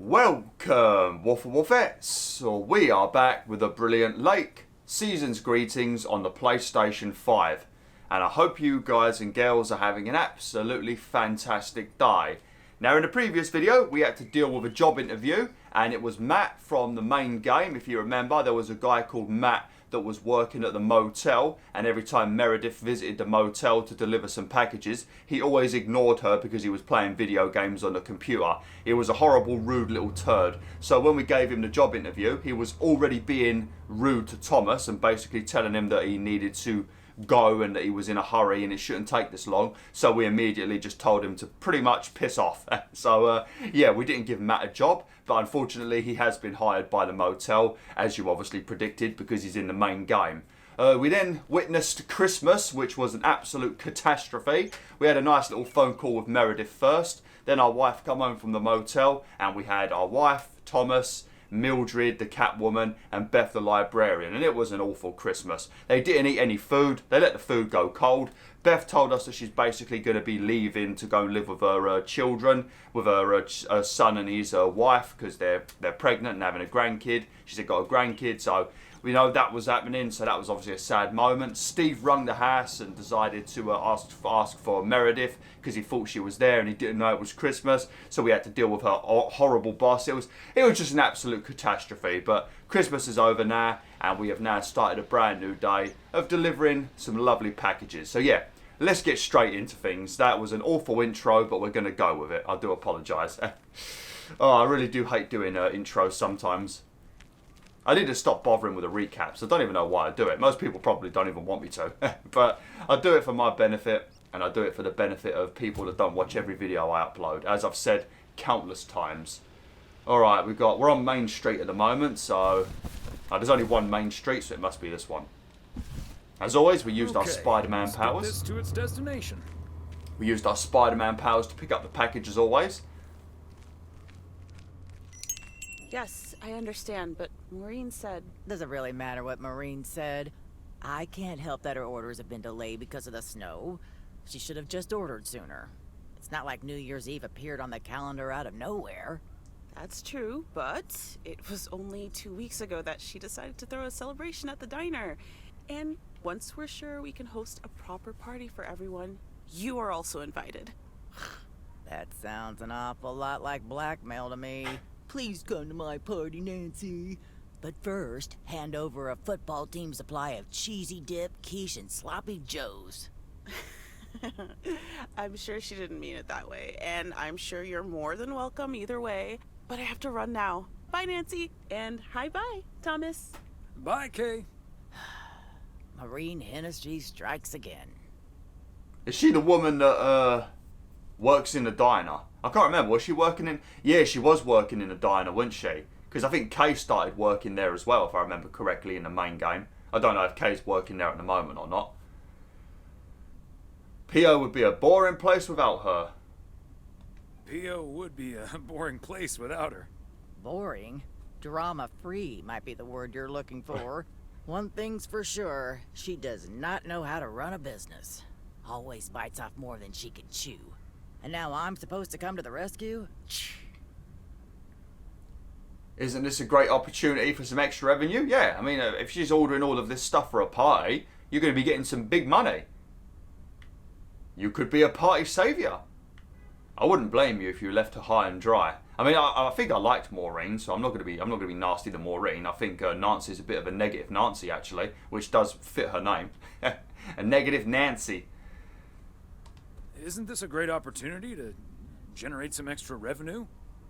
Welcome, WolfTheWolfettes, or we are back with a brilliant late season's greetings on the PlayStation 5. And I hope you guys and girls are having an absolutely fantastic day. Now in the previous video, we had to deal with a job interview, and it was Matt from the main game. If you remember, there was a guy called Matt that was working at the motel, and every time Meredith visited the motel to deliver some packages, he always ignored her because he was playing video games on the computer. He was a horrible, rude little turd. So when we gave him the job interview, he was already being rude to Thomas and basically telling him that he needed to go and that he was in a hurry and it shouldn't take this long. So we immediately just told him to pretty much piss off. So yeah, we didn't give Matt a job, but unfortunately he has been hired by the motel, as you obviously predicted, because he's in the main game. We then witnessed Christmas, which was an absolute catastrophe. We had a nice little phone call with Meredith first, then our wife come home from the motel, and we had our wife, Thomas, Mildred, the Catwoman, and Beth, the librarian, and it was an awful Christmas. They didn't eat any food. They let the food go cold. Beth told us that she's basically going to be leaving to go and live with her children, with her son and his wife, because they're pregnant and having a grandkid. She said got a grandkid, so we know that was happening, so that was obviously a sad moment. Steve rung the house and decided to ask for Meredith because he thought she was there and he didn't know it was Christmas, so we had to deal with her horrible boss. It was just an absolute catastrophe, but Christmas is over now and we have now started a brand new day of delivering some lovely packages. So yeah, let's get straight into things. That was an awful intro, but we're going to go with it. I do apologise. Oh, I really do hate doing intros sometimes. I need to stop bothering with the recaps. I don't even know why I do it. Most people probably don't even want me to. But I do it for my benefit, and I do it for the benefit of people that don't watch every video I upload, as I've said countless times. Alright, we're on Main Street at the moment, so there's only one Main Street, so it must be this one. As always, we used our Spider-Man powers. This to its destination. We used our Spider-Man powers to pick up the package as always. Yes, I understand, but Maureen said... Does it really matter what Maureen said? I can't help that her orders have been delayed because of the snow. She should have just ordered sooner. It's not like New Year's Eve appeared on the calendar out of nowhere. That's true, but it was only 2 weeks ago that she decided to throw a celebration at the diner. And once we're sure we can host a proper party for everyone, you are also invited. That sounds an awful lot like blackmail to me. Please come to my party, Nancy. But first, hand over a football team supply of cheesy dip, quiche, and sloppy joes. I'm sure she didn't mean it that way, and I'm sure you're more than welcome either way. But I have to run now. Bye, Nancy, and hi-bye, Thomas. Bye, Kay. Maureen Hennessy strikes again. Is she the woman that works in the diner? I can't remember. Was she working in... Yeah, she was working in a diner, wasn't she? Because I think Kay started working there as well, if I remember correctly, in the main game. I don't know if Kay's working there at the moment or not. P.O. would be a boring place without her. P.O. would be a boring place without her. Boring? Drama-free might be the word you're looking for. One thing's for sure, she does not know how to run a business. Always bites off more than she can chew. And now I'm supposed to come to the rescue? Isn't this a great opportunity for some extra revenue? Yeah, I mean, if she's ordering all of this stuff for a party, you're going to be getting some big money. You could be a party saviour. I wouldn't blame you if you left her high and dry. I mean, I think I liked Maureen, so I'm not going to be nasty to Maureen. I think Nancy's a bit of a negative Nancy, actually, which does fit her name. A negative Nancy. Isn't this a great opportunity to generate some extra revenue?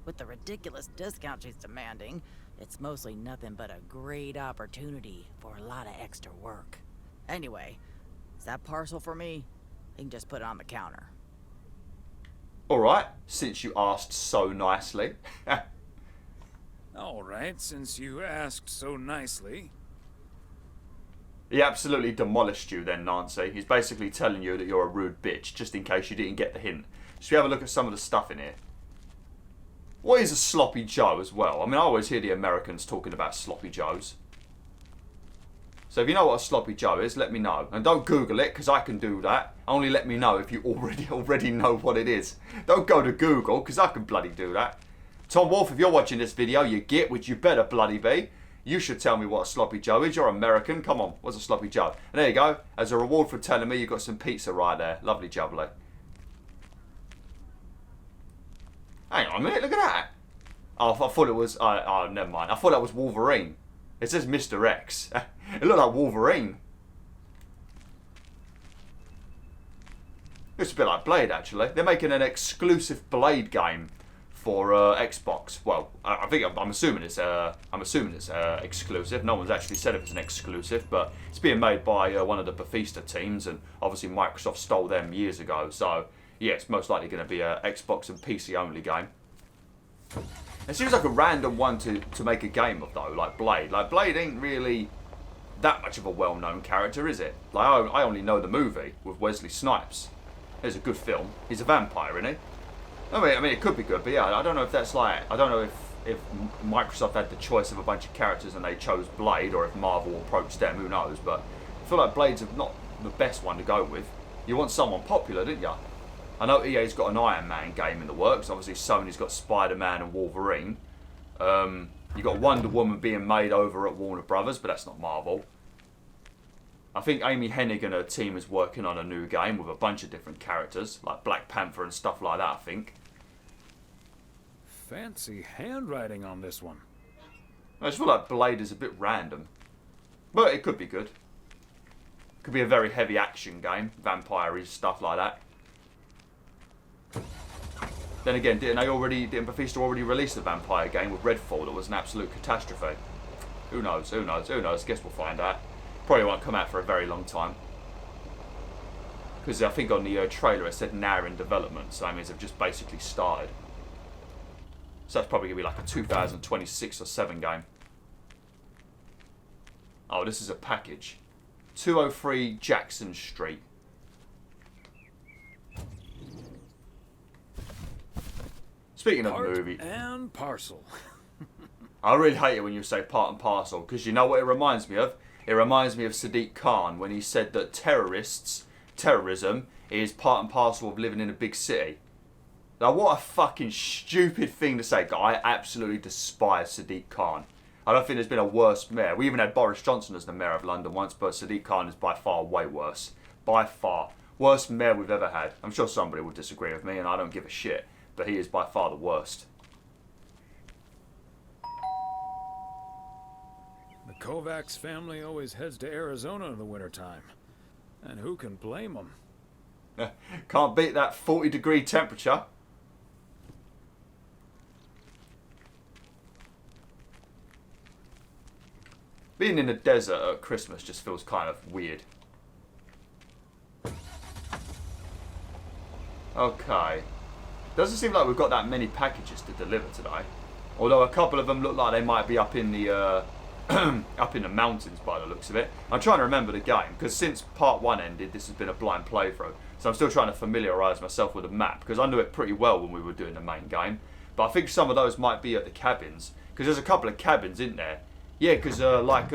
With the ridiculous discount she's demanding, it's mostly nothing but a great opportunity for a lot of extra work. Anyway, is that parcel for me? You can just put it on the counter. Alright, since you asked so nicely. Alright, since you asked so nicely. He absolutely demolished you then, Nancy. He's basically telling you that you're a rude bitch, just in case you didn't get the hint. Should we have a look at some of the stuff in here? What is a sloppy joe as well? I mean, I always hear the Americans talking about sloppy joes. So if you know what a sloppy joe is, let me know. And don't Google it, because I can do that. Only let me know if you already know what it is. Don't go to Google, because I can bloody do that. Tom Wolf, if you're watching this video, you git, which you better bloody be. You should tell me what a sloppy Joe is. You're American. Come on, what's a sloppy Joe? And there you go. As a reward for telling me, you've got some pizza right there. Lovely jubbly. Hang on a minute, look at that. Oh, I thought it was... oh, never mind. I thought that was Wolverine. It says Mr. X. It looked like Wolverine. It's a bit like Blade, actually. They're making an exclusive Blade game for Xbox. Well, I'm assuming it's exclusive. No one's actually said if it's an exclusive, but it's being made by one of the Bethesda teams, and obviously Microsoft stole them years ago. So yeah, it's most likely going to be a Xbox and PC only game. It seems like a random one to make a game of though, like Blade. Like Blade ain't really that much of a well-known character, is it? Like I only know the movie with Wesley Snipes. It's a good film. He's a vampire, isn't he? I mean, it could be good, but yeah, I don't know if that's like... I don't know if Microsoft had the choice of a bunch of characters and they chose Blade, or if Marvel approached them, who knows, but I feel like Blade's not the best one to go with. You want someone popular, didn't you? I know EA's got an Iron Man game in the works, obviously Sony's got Spider-Man and Wolverine. You got Wonder Woman being made over at Warner Brothers, but that's not Marvel. I think Amy Hennig and her team is working on a new game with a bunch of different characters, like Black Panther and stuff like that, I think. Fancy handwriting on this one. I just feel like Blade is a bit random. But it could be good. Could be a very heavy action game, vampire-y stuff like that. Then again, didn't Bethesda already release the vampire game with Redfall that was an absolute catastrophe? Who knows, who knows, who knows, guess we'll find out. Probably won't come out for a very long time. Because I think on the trailer it said now in development, so that means they've just basically started. So that's probably going to be like a 2026 or 7 game. Oh, this is a package. 203 Jackson Street. Speaking of Part movie... and parcel. I really hate it when you say part and parcel, because you know what it reminds me of? It reminds me of Sadiq Khan when he said that terrorism is part and parcel of living in a big city. Now, what a fucking stupid thing to say. I absolutely despise Sadiq Khan. I don't think there's been a worse mayor. We even had Boris Johnson as the mayor of London once, but Sadiq Khan is by far way worse. By far. Worst mayor we've ever had. I'm sure somebody will disagree with me, and I don't give a shit. But he is by far the worst. The Kovacs family always heads to Arizona in the wintertime. And who can blame them? Can't beat that 40-degree temperature. Being in the desert at Christmas just feels kind of weird. Okay. Doesn't seem like we've got that many packages to deliver today. Although a couple of them look like they might be up in the up in the mountains by the looks of it. I'm trying to remember the game, because since part 1 ended, this has been a blind playthrough. So I'm still trying to familiarise myself with the map, because I knew it pretty well when we were doing the main game. But I think some of those might be at the cabins, because there's a couple of cabins in there. Yeah, because like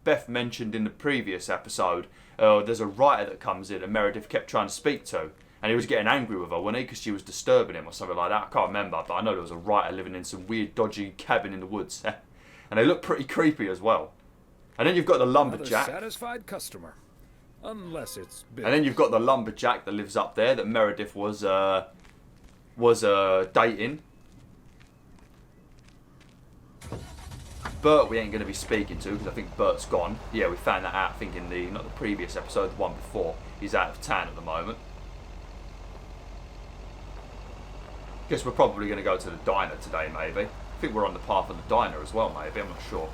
Beth mentioned in the previous episode, there's a writer that comes in and Meredith kept trying to speak to. And he was getting angry with her, wasn't he? Because she was disturbing him or something like that. I can't remember, but I know there was a writer living in some weird, dodgy cabin in the woods. And they look pretty creepy as well. And then you've got the lumberjack. Another satisfied customer. Unless it's big. And then you've got the lumberjack that lives up there that Meredith was dating. Bert we ain't going to be speaking to, because I think Bert's gone. Yeah, we found that out, I think, in the, not the previous episode, the one before. He's out of town at the moment. Guess we're probably going to go to the diner today, maybe. I think we're on the path of the diner as well, maybe. I'm not sure.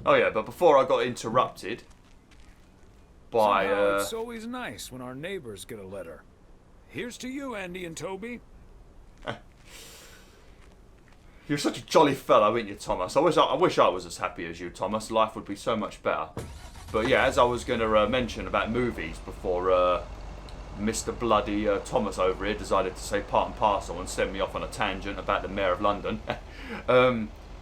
Oh yeah, but before I got interrupted by... Somehow it's always nice when our neighbors get a letter. Here's to you, Andy and Toby. You're such a jolly fellow, ain't you, Thomas? I wish I was as happy as you, Thomas. Life would be so much better. But yeah, as I was going to mention about movies before Mr. Bloody Thomas over here decided to say part and parcel and send me off on a tangent about the Mayor of London.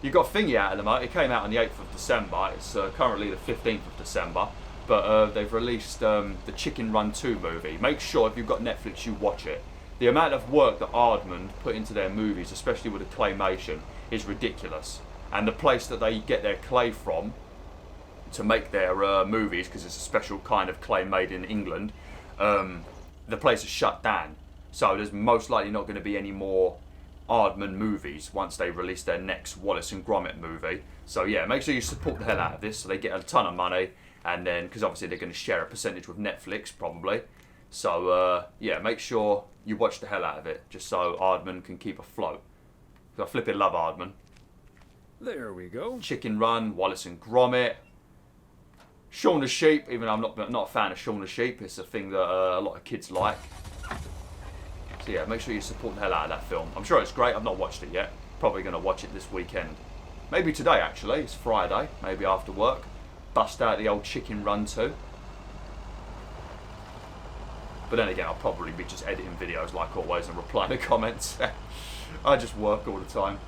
You got Thingy out at the moment. It came out on the 8th of December. It's currently the 15th of December. But they've released the Chicken Run 2 movie. Make sure if you've got Netflix you watch it. The amount of work that Aardman put into their movies, especially with the claymation, is ridiculous. And the place that they get their clay from to make their movies, because it's a special kind of clay made in England, the place is shut down. So there's most likely not going to be any more Aardman movies once they release their next Wallace and Gromit movie. So yeah, make sure you support the hell out of this so they get a ton of money. And then, because obviously they're going to share a percentage with Netflix, probably. So, yeah, make sure you watch the hell out of it, just so Aardman can keep afloat. I flipping love Aardman. There we go. Chicken Run, Wallace and Gromit. Shaun the Sheep, even though I'm not a fan of Shaun the Sheep, it's a thing that a lot of kids like. So yeah, make sure you support the hell out of that film. I'm sure it's great, I've not watched it yet. Probably going to watch it this weekend. Maybe today, actually, it's Friday, maybe after work. Bust out the old Chicken Run 2. But then again, I'll probably be just editing videos like always and replying to comments. I just work all the time.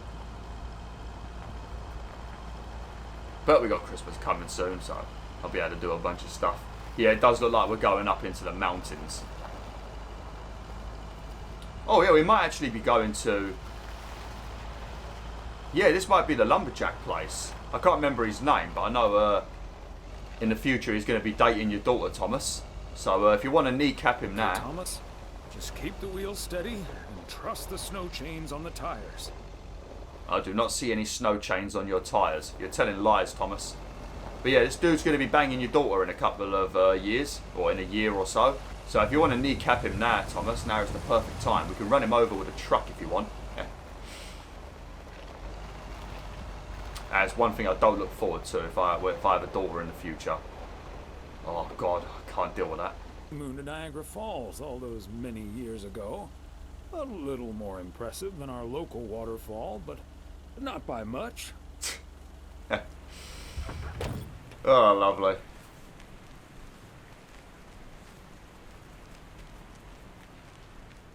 But we got Christmas coming soon, so I'll be able to do a bunch of stuff. Yeah, it does look like we're going up into the mountains. Oh yeah, we might actually be going to... Yeah, this might be the lumberjack place. I can't remember his name, but I know in the future he's going to be dating your daughter, Thomas. So if you want to kneecap him now... Thomas, just keep the wheels steady and trust the snow chains on the tires. I do not see any snow chains on your tyres. You're telling lies, Thomas. But yeah, this dude's going to be banging your daughter in a couple of years, or in a year or so. So if you want to kneecap him now, Thomas, now is the perfect time. We can run him over with a truck if you want. That's one thing I don't look forward to if I have a daughter in the future. Oh God, I can't deal with that. Moon to Niagara Falls all those many years ago. A little more impressive than our local waterfall, but not by much. Oh, lovely.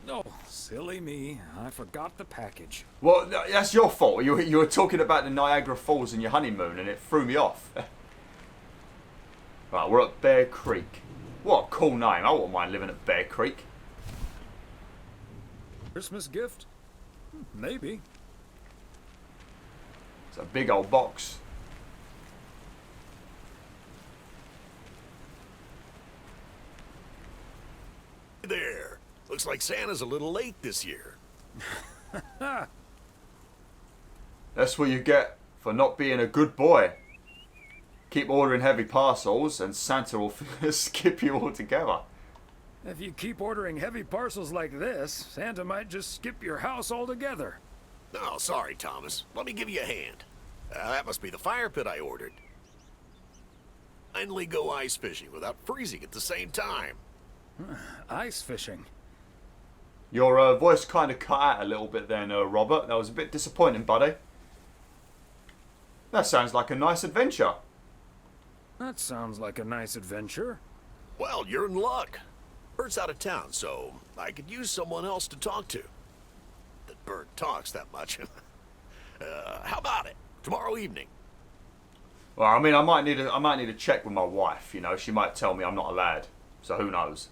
Oh, silly me. I forgot the package. Well, that's your fault. You were talking about the Niagara Falls and your honeymoon, and it threw me off. Right, we're at Bear Creek. What a cool name. I wouldn't mind living at Bear Creek. Christmas gift? Maybe. It's a big old box. There. Looks like Santa's a little late this year. That's what you get for not being a good boy. Keep ordering heavy parcels and Santa will skip you altogether. If you keep ordering heavy parcels like this, Santa might just skip your house altogether. Oh, sorry, Thomas. Let me give you a hand. That must be the fire pit I ordered. Finally go ice fishing without freezing at the same time. Ice fishing. Your voice kind of cut out a little bit then, Robert. That was a bit disappointing, buddy. That sounds like a nice adventure. That sounds like a nice adventure. Well, you're in luck. Bert's out of town, so I could use someone else to talk to. That Bert talks that much. How about it? Tomorrow evening. Well, I mean, I might need to check with my wife. You know, she might tell me I'm not allowed. So who knows?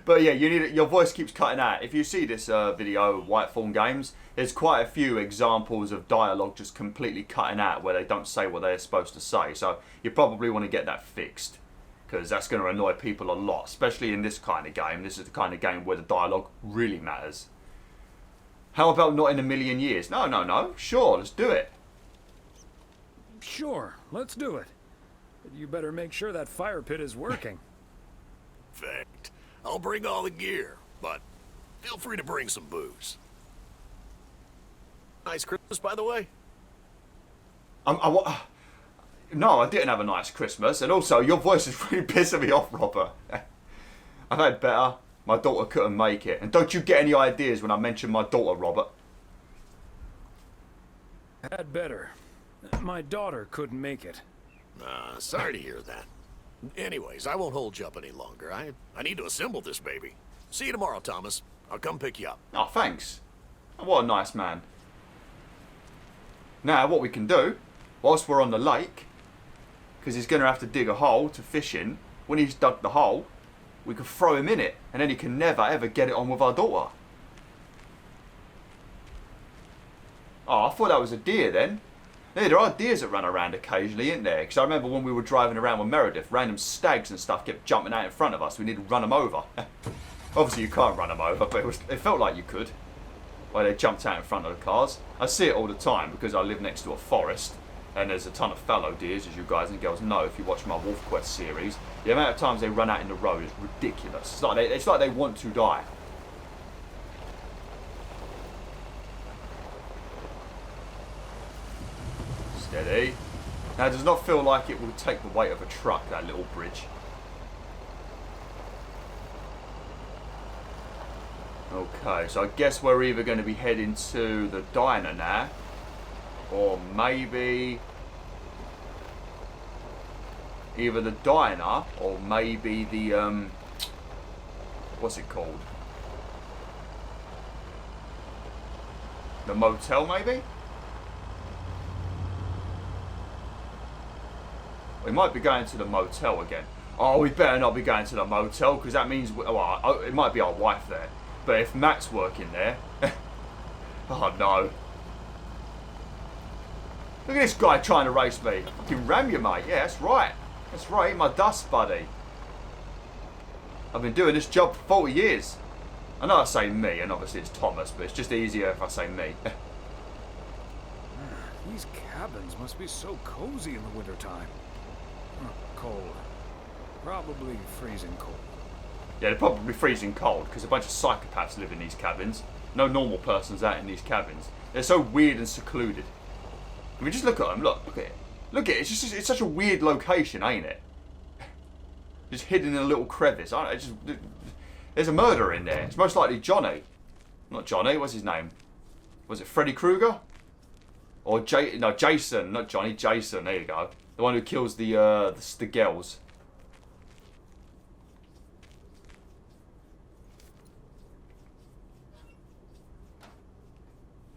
But yeah, your voice keeps cutting out. If you see this video, Whitethorn Games, there's quite a few examples of dialogue just completely cutting out where they don't say what they're supposed to say. So you probably want to get that fixed, because that's going to annoy people a lot, especially in this kind of game. This is the kind of game where the dialogue really matters. How about not in a million years? No. Sure, let's do it. Sure, let's do it. But you better make sure that fire pit is working. Fact. I'll bring all the gear, but feel free to bring some booze. Nice Christmas, by the way? No, I didn't have a nice Christmas. And also, your voice is really pissing me off, Robert. I've had better. My daughter couldn't make it. And don't you get any ideas when I mention my daughter, Robert? Had better. My daughter couldn't make it. Sorry to hear that. Anyways, I won't hold you up any longer. I need to assemble this baby. See you tomorrow, Thomas. I'll come pick you up. Oh, thanks. What a nice man. Now, what we can do, whilst we're on the lake, because he's going to have to dig a hole to fish in, when he's dug the hole, we can throw him in it, and then he can never ever get it on with our daughter. Oh, I thought that was a deer then. Yeah, there are deers that run around occasionally, isn't there? Because I remember when we were driving around with Meredith, random stags and stuff kept jumping out in front of us. We needed to run them over. Obviously you can't run them over, but it felt like you could. Where they jumped out in front of the cars. I see it all the time because I live next to a forest. And there's a ton of fallow deers, as you guys and girls know if you watch my Wolf Quest series. The amount of times they run out in the road is ridiculous. It's like they want to die. Steady. Now it does not feel like it will take the weight of a truck, that little bridge. Okay, so I guess we're either going to be heading to the diner now, or maybe either the diner or maybe the what's it called? The motel, maybe? We might be going to the motel again. Oh, we better not be going to the motel because that means it might be our wife there. But if Matt's working there, oh no. Look at this guy trying to race me. I can ram you, mate. Yeah, that's right. That's right. Eat my dust, buddy. I've been doing this job for 40 years. I know I say me, and obviously it's Thomas, but it's just easier if I say me. These cabins must be so cozy in the wintertime. Cold. Probably freezing cold. Yeah, they're probably freezing cold because a bunch of psychopaths live in these cabins. No normal person's out in these cabins. They're so weird and secluded. I mean, just look at them. Look at it. Look at it. It's such a weird location, ain't it? Just hidden in a little crevice. There's a murderer in there. It's most likely Johnny. Not Johnny. What's his name? Was it Freddy Krueger? Or Jason. Not Johnny. Jason. There you go. The one who kills the girls.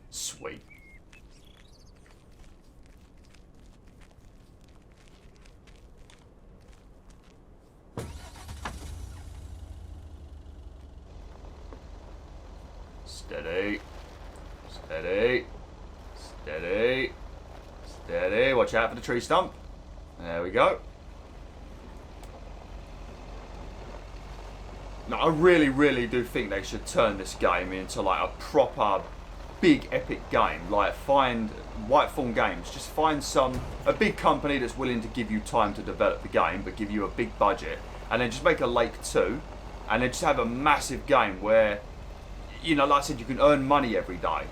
Sweet. Steady. Steady. Steady. Steady. Watch out for the tree stump. There we go. Now, I really, really do think they should turn this game into like a proper big epic game. Like find Whitethorn Games. Just find a big company that's willing to give you time to develop the game, but give you a big budget, and then just make a Lake 2, and then just have a massive game where, you know, like I said, you can earn money every day.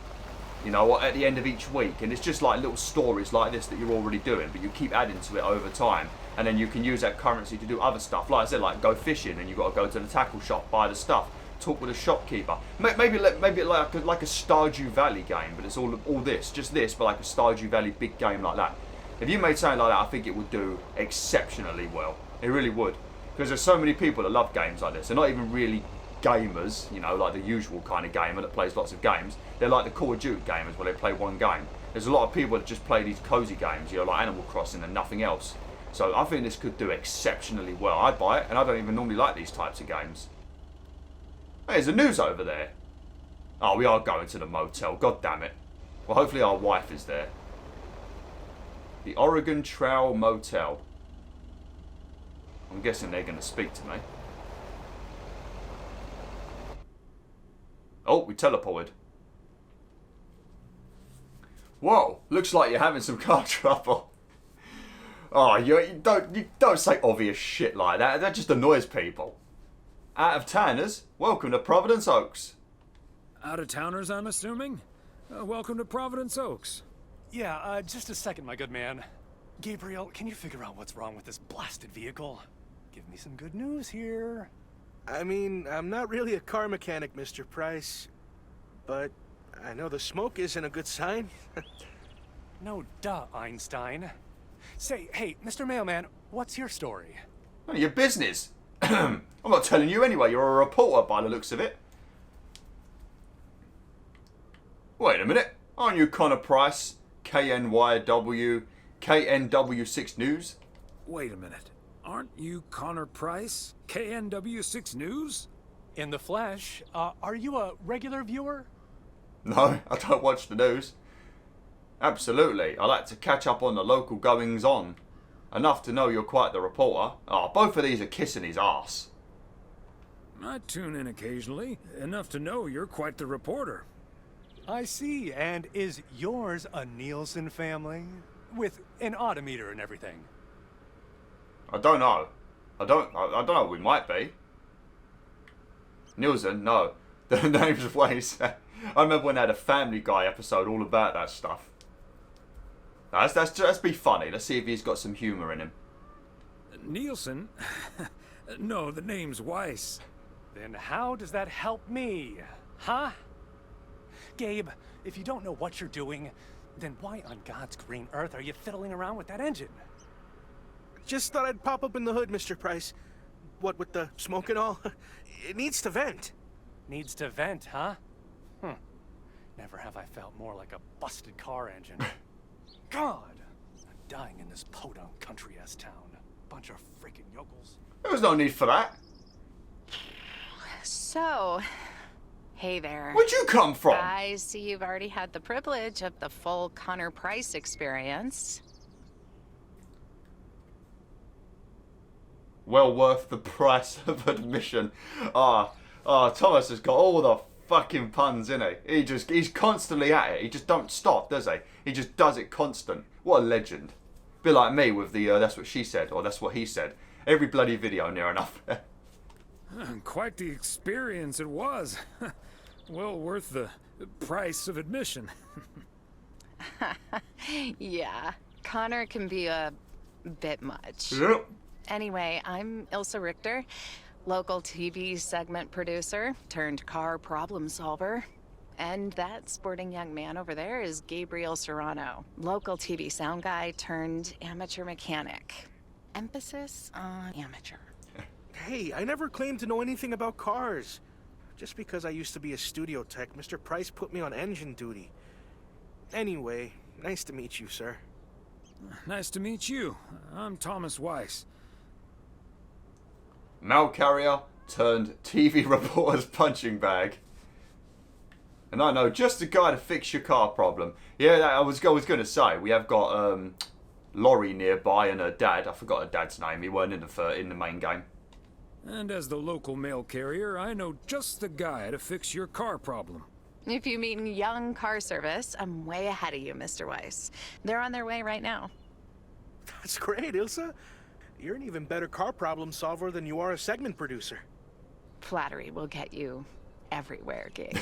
You know, at the end of each week, and it's just like little stories like this that you're already doing, but you keep adding to it over time, and then you can use that currency to do other stuff. Like I said, like go fishing, and you've got to go to the tackle shop, buy the stuff, talk with a shopkeeper. Maybe like a Stardew Valley game, but it's all this, just this, but like a Stardew Valley big game like that. If you made something like that, I think it would do exceptionally well. It really would, because there's so many people that love games like this. They're not even really gamers, you know, like the usual kind of gamer that plays lots of games. They're like the Call of Duty gamers where they play one game. There's a lot of people that just play these cozy games, you know, like Animal Crossing and nothing else. So I think this could do exceptionally well. I'd buy it, and I don't even normally like these types of games. Hey, there's the news over there. Oh, we are going to the motel. God damn it. Well, hopefully our wife is there. The Oregon Trail Motel. I'm guessing they're going to speak to me. Oh, we teleported. Whoa, looks like you're having some car trouble. Oh, you don't say obvious shit like that. That just annoys people. Out of towners, welcome to Providence Oaks. Out of towners, I'm assuming? Welcome to Providence Oaks. Yeah, just a second, my good man. Gabriel, can you figure out what's wrong with this blasted vehicle? Give me some good news here. I mean, I'm not really a car mechanic, Mr. Price, but I know the smoke isn't a good sign. No duh, Einstein. Say, hey, Mr. Mailman, what's your story? None of your business. I'm not telling you anyway. You're a reporter by the looks of it. Wait a minute. Aren't you Connor Price? KNW6 News. Wait a minute. Aren't you Connor Price? KNW6 News? In the flesh, are you a regular viewer? No, I don't watch the news. Absolutely, I like to catch up on the local goings on. Enough to know you're quite the reporter. Oh, both of these are kissing his ass. I tune in occasionally, enough to know you're quite the reporter. I see, and is yours a Nielsen family? With an odometer and everything? I don't know. I don't know, we might be. Nielsen, no. The name's Weiss. I remember when they had a Family Guy episode all about that stuff. Let's be funny. Let's see if he's got some humour in him. Nielsen? No, the name's Weiss. Then how does that help me? Huh? Gabe, if you don't know what you're doing, then why on God's green earth are you fiddling around with that engine? Just thought I'd pop up in the hood, Mr. Price. What with the smoke and all? It needs to vent. Needs to vent, huh? Never have I felt more like a busted car engine. God! I'm dying in this podunk country-ass town. Bunch of freaking yokels. There was no need for that. So, hey there. Where'd you come from? I see you've already had the privilege of the full Connor Price experience. Well worth the price of admission. Thomas has got all the fucking puns, innit? He's constantly at it. He just don't stop, does he? He just does it constant. What a legend. Bit like me with the that's what she said, or that's what he said. Every bloody video near enough. Quite the experience it was. Well worth the price of admission. Yeah, Connor can be a bit much. Yep. Anyway, I'm Ilsa Richter, local TV segment producer turned car problem solver. And that sporting young man over there is Gabriel Serrano, local TV sound guy turned amateur mechanic. Emphasis on amateur. Hey, I never claimed to know anything about cars. Just because I used to be a studio tech, Mr. Price put me on engine duty. Anyway, nice to meet you, sir. Nice to meet you. I'm Thomas Weiss. Mail carrier turned TV reporter's punching bag. And I know just the guy to fix your car problem. Yeah, I was going to say, we have got Laurie nearby and her dad. I forgot her dad's name. He weren't in the main game. And as the local mail carrier, I know just the guy to fix your car problem. If you mean young car service, I'm way ahead of you, Mr. Weiss. They're on their way right now. That's great, Ilsa. You're an even better car problem solver than you are a segment producer. Flattery will get you everywhere, Gabe.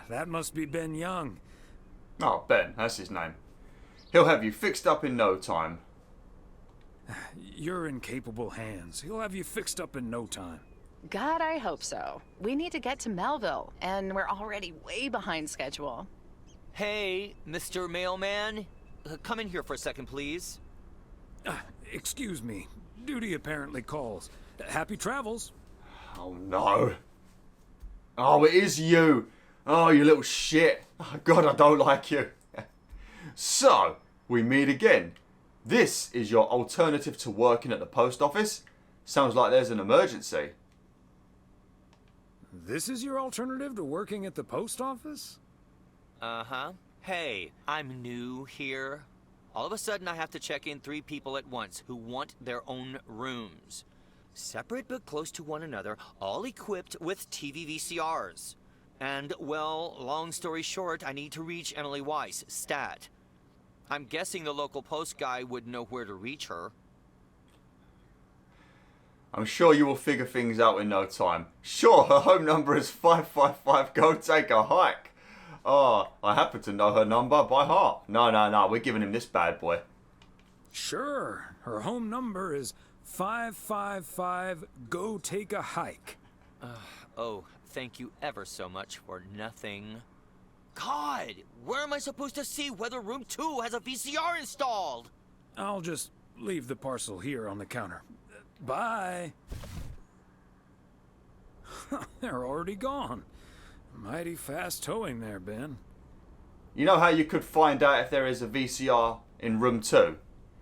That must be Ben Young. Oh, Ben, that's his name. He'll have you fixed up in no time. You're in capable hands. He'll have you fixed up in no time. God, I hope so. We need to get to Melville, and we're already way behind schedule. Hey, Mr. Mailman. Come in here for a second, please. Excuse me. Duty apparently calls. Happy travels. Oh, no. Oh, it is you. Oh, you little shit. Oh, God, I don't like you. So, we meet again. This is your alternative to working at the post office? Sounds like there's an emergency. This is your alternative to working at the post office? Uh-huh. Hey, I'm new here. All of a sudden, I have to check in 3 people at once who want their own rooms. Separate but close to one another, all equipped with TV VCRs. And, well, long story short, I need to reach Emily Weiss, stat. I'm guessing the local post guy would know where to reach her. I'm sure you will figure things out in no time. Sure, her home number is 555. Go take a hike. Oh, I happen to know her number by heart. No, we're giving him this bad boy. Sure. Her home number is 555. Go take a hike. Oh, thank you ever so much for nothing. God, where am I supposed to see whether room 2 has a VCR installed? I'll just leave the parcel here on the counter. Bye. They're already gone. Mighty fast towing there, Ben. You know how you could find out if there is a VCR in room 2?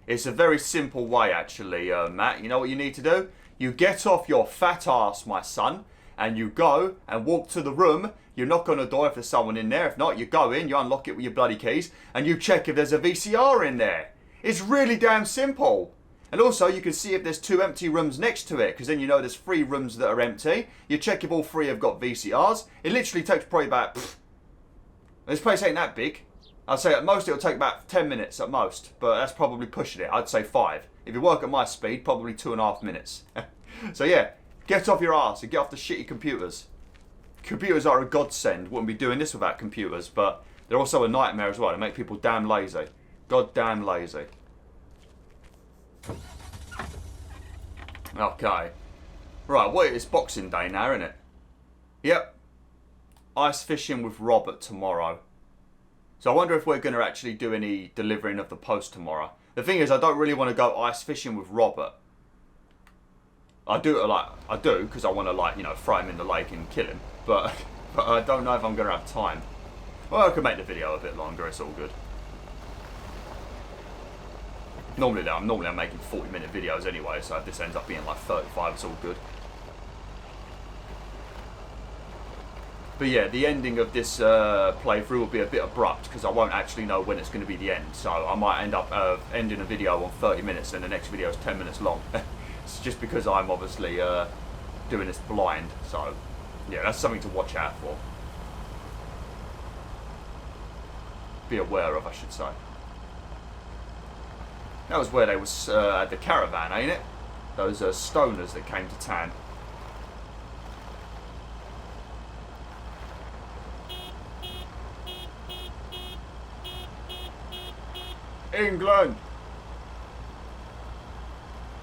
It's a very simple way, actually, Matt. You know what you need to do? You get off your fat ass, my son, and you go and walk to the room. You knock on the door if there's someone in there. If not, you go in, you unlock it with your bloody keys, and you check if there's a VCR in there. It's really damn simple. And also, you can see if there's 2 empty rooms next to it, because then you know there's 3 rooms that are empty. You check if all 3 have got VCRs. It literally takes probably about... This place ain't that big. I'd say at most it'll take about 10 minutes at most, but that's probably pushing it. I'd say 5. If you work at my speed, probably 2.5 minutes. So yeah, get off your ass and get off the shitty computers. Computers are a godsend. Wouldn't be doing this without computers, but they're also a nightmare as well. They make people damn lazy. Goddamn lazy. Okay. Right, well, it's Boxing Day now, isn't it? Yep. Ice fishing with Robert tomorrow. So I wonder if we're going to actually do any delivering of the post tomorrow. The thing is, I don't really want to go ice fishing with Robert. I do because I want to, like, you know, throw him in the lake and kill him. But I don't know if I'm going to have time. Well, I could make the video a bit longer. It's all good. Normally I'm making 40-minute videos anyway, so if this ends up being like 35, it's all good. But yeah, the ending of this playthrough will be a bit abrupt because I won't actually know when it's going to be the end. So I might end up ending a video on 30 minutes and the next video is 10 minutes long. It's just because I'm obviously doing this blind. So yeah, that's something to watch out for. Be aware of, I should say. That was where they was at the caravan, ain't it? Those stoners that came to town. England!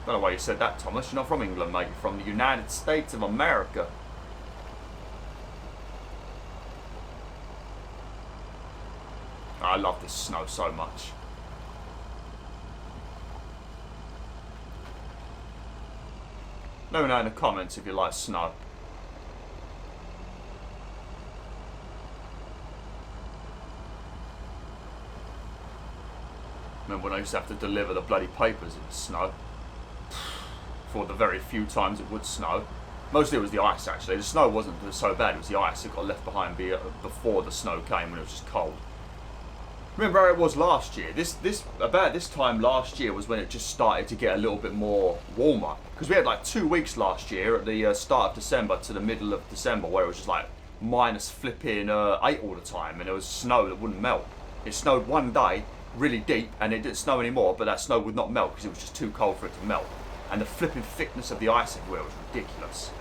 Don't know why you said that, Thomas. You're not from England, mate. You're from the United States of America. I love this snow so much. Let me know in the comments if you like snow. Remember when I used to have to deliver the bloody papers in the snow? For the very few times it would snow. Mostly it was the ice, actually. The snow wasn't so bad. It was the ice that got left behind before the snow came when it was just cold. Remember how it was last year? About this time last year was when it just started to get a little bit more warmer. Because we had like 2 weeks last year at the start of December to the middle of December where it was just like minus flipping 8 all the time and there was snow that wouldn't melt. It snowed one day really deep and it didn't snow anymore, but that snow would not melt because it was just too cold for it to melt. And the flipping thickness of the ice everywhere was ridiculous.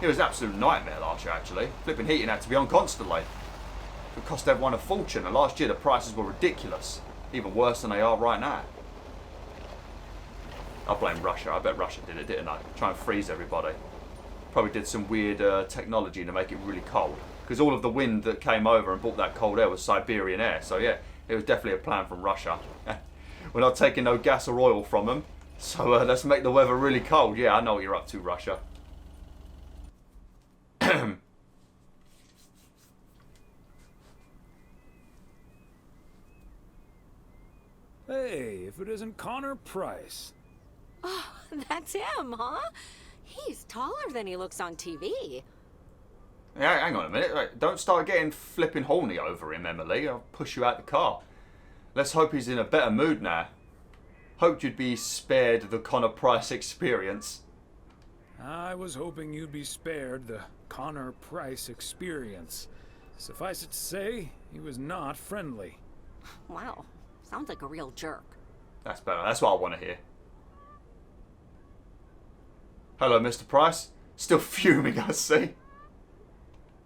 It was an absolute nightmare last year, actually. Flipping heating had to be on constantly. It cost everyone a fortune, and last year the prices were ridiculous. Even worse than they are right now. I blame Russia. I bet Russia did it, didn't they? Try and freeze everybody. Probably did some weird technology to make it really cold. Because all of the wind that came over and brought that cold air was Siberian air. So yeah, it was definitely a plan from Russia. We're not taking no gas or oil from them. So let's make the weather really cold. Yeah, I know what you're up to, Russia. Hey, if it isn't Connor Price. Oh, that's him, huh? He's taller than he looks on TV. Yeah, hang on a minute. Right, don't start getting flipping horny over him, Emily. I'll push you out the car. Let's hope he's in a better mood now. Hoped you'd be spared the Connor Price experience. I was hoping you'd be spared the Connor Price experience. Suffice it to say, he was not friendly. Wow, sounds like a real jerk. That's better. That's what I want to hear. Hello, Mr. Price. Still fuming, I see.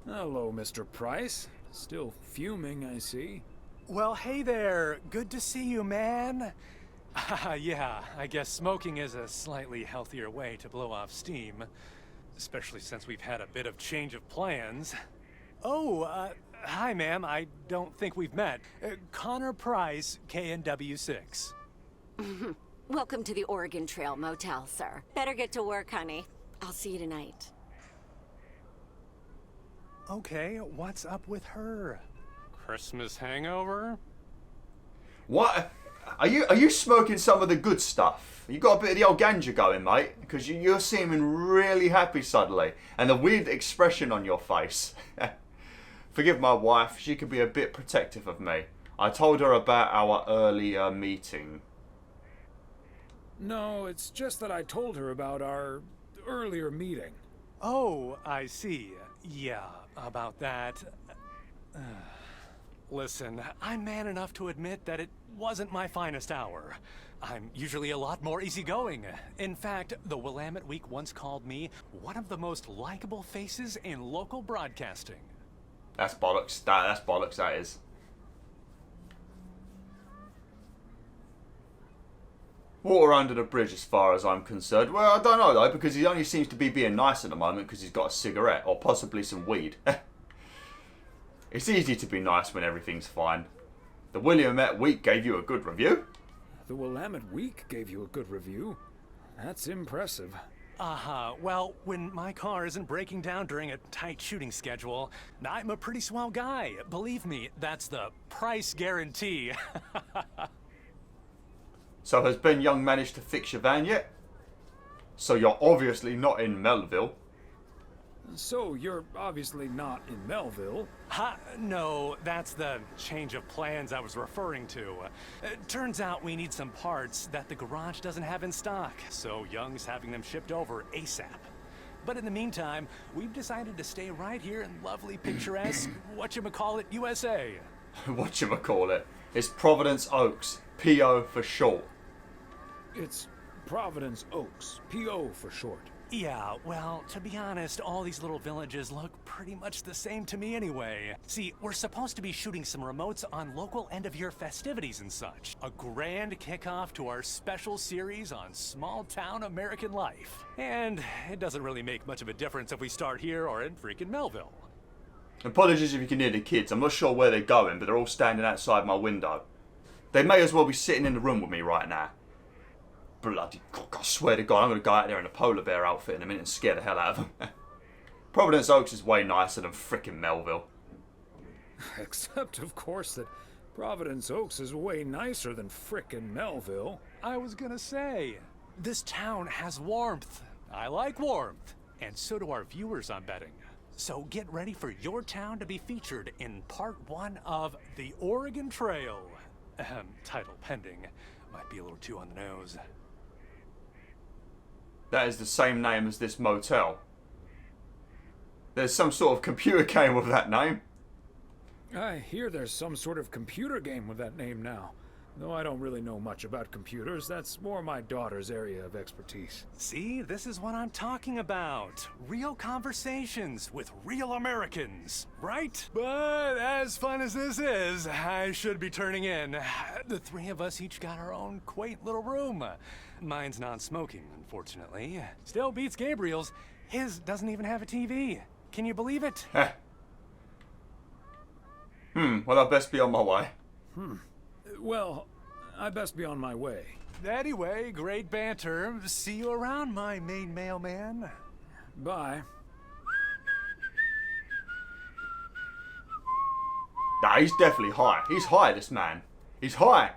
Hello, Mr. Price. Still fuming, I see. Well, hey there. Good to see you, man. Yeah, I guess smoking is a slightly healthier way to blow off steam. Especially since we've had a bit of change of plans. Oh, hi, ma'am. I don't think we've met. Connor Price, KNW6. Welcome to the Oregon Trail Motel, sir. Better get to work, honey. I'll see you tonight. Okay, what's up with her? Christmas hangover? What? Are you smoking some of the good stuff? You got a bit of the old ganja going, mate? Because you're seeming really happy suddenly. And the weird expression on your face. Forgive my wife, she could be a bit protective of me. I told her about our earlier meeting. No, it's just that I told her about our earlier meeting. Oh, I see. Yeah, about that. Listen, I'm man enough to admit that it wasn't my finest hour. I'm usually a lot more easygoing. In fact, the Willamette Week once called me one of the most likable faces in local broadcasting. That's bollocks. That's bollocks, that is. Water under the bridge as far as I'm concerned. Well, I don't know though, because he only seems to be being nice at the moment because he's got a cigarette or possibly some weed. It's easy to be nice when everything's fine. The Willamette Week gave you a good review? The Willamette Week gave you a good review? That's impressive. Well, when my car isn't breaking down during a tight shooting schedule, I'm a pretty swell guy. Believe me, that's the price guarantee. So has Ben Young managed to fix your van yet? So you're obviously not in Melville. So you're obviously not in Melville. No, that's the change of plans I was referring to. Turns out we need some parts that the garage doesn't have in stock, so Young's having them shipped over ASAP. But in the meantime, we've decided to stay right here in lovely picturesque, whatchamacallit, USA. Whatchamacallit? It's Providence Oaks, PO for short. It's Providence Oaks, PO for short. Yeah, well, to be honest, all these little villages look pretty much the same to me anyway. See, we're supposed to be shooting some remotes on local end-of-year festivities and such. A grand kickoff to our special series on small-town American life. And it doesn't really make much of a difference if we start here or in freaking Melville. Apologies if you can hear the kids. I'm not sure where they're going, but they're all standing outside my window. They may as well be sitting in the room with me right now. Bloody God, I swear to God, I'm going to go out there in a polar bear outfit in a minute and scare the hell out of them. Providence Oaks is way nicer than frickin' Melville. Except, of course, that Providence Oaks is way nicer than frickin' Melville. I was gonna say, this town has warmth. I like warmth. And so do our viewers, I'm betting. So get ready for your town to be featured in part 1 of The Oregon Trail. Title pending. Might be a little too on the nose. That is the same name as this motel. There's some sort of computer game with that name. I hear there's some sort of computer game with that name now. Though I don't really know much about computers, that's more my daughter's area of expertise. See, this is what I'm talking about. Real conversations with real Americans, right? But as fun as this is, I should be turning in. The three of us each got our own quaint little room. Mine's non-smoking, unfortunately. Still beats Gabriel's. His doesn't even have a TV. Can you believe it? Well, I'd best be on my way. Well, I best be on my way. Anyway, great banter. See you around, my main mailman. Bye. Nah, he's definitely high. He's high, this man. He's high.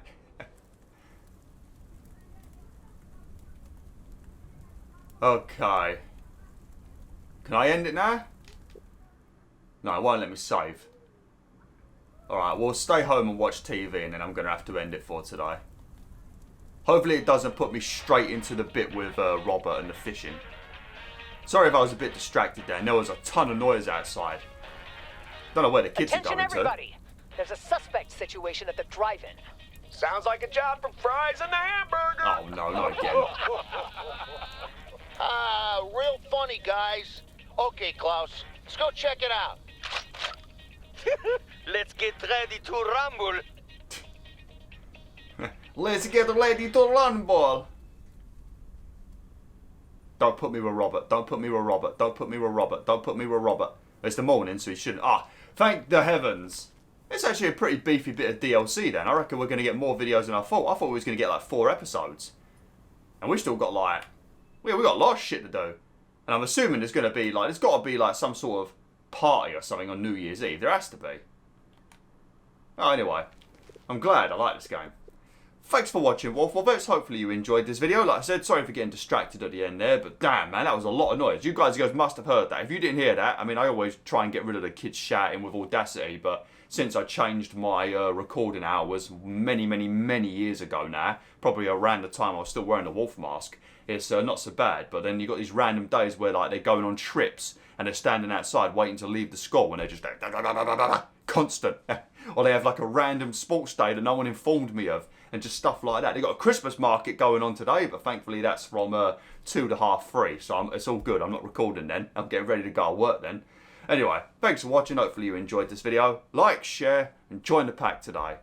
Okay. Can I end it now? No, it won't let me save. Alright, we'll stay home and watch TV and then I'm going to have to end it for today. Hopefully it doesn't put me straight into the bit with Robert and the fishing. Sorry if I was a bit distracted there. There was a ton of noise outside. Don't know where the kids Attention are going everybody. There's a suspect situation at the drive-in. Sounds like a job for fries and the hamburger. Oh no, not again. Real funny, guys. Okay, Klaus, let's go check it out. Let's get ready to rumble. Let's get ready to rumble. Don't put me with Robert. Don't put me with Robert. Don't put me with Robert. Don't put me with Robert. It's the morning, so he shouldn't. Thank the heavens. It's actually a pretty beefy bit of DLC then. I reckon we're going to get more videos than I thought. I thought we was going to get like 4 episodes. And we still got like... we got a lot of shit to do. And I'm assuming there's going to be like... there's got to be like some sort of party or something on New Year's Eve. There has to be. Oh, anyway, I'm glad. I like this game. Thanks for watching, WolfTheWolf. Hopefully you enjoyed this video. Like I said, sorry for getting distracted at the end there, but damn, man, that was a lot of noise. You guys must have heard that. If you didn't hear that, I mean, I always try and get rid of the kids shouting with Audacity, but since I changed my recording hours many years ago now, probably around the time I was still wearing the wolf mask, it's not so bad. But then you got these random days where like they're going on trips and they're standing outside waiting to leave the school and they're just like constant. Or they have like a random sports day that no one informed me of and just stuff like that. They got a Christmas market going on today, but thankfully that's from 2 to half 3, so it's all good. I'm not recording then. I'm getting ready to go to work then. Anyway, thanks for watching. Hopefully you enjoyed this video. Like, share, and join the pack today.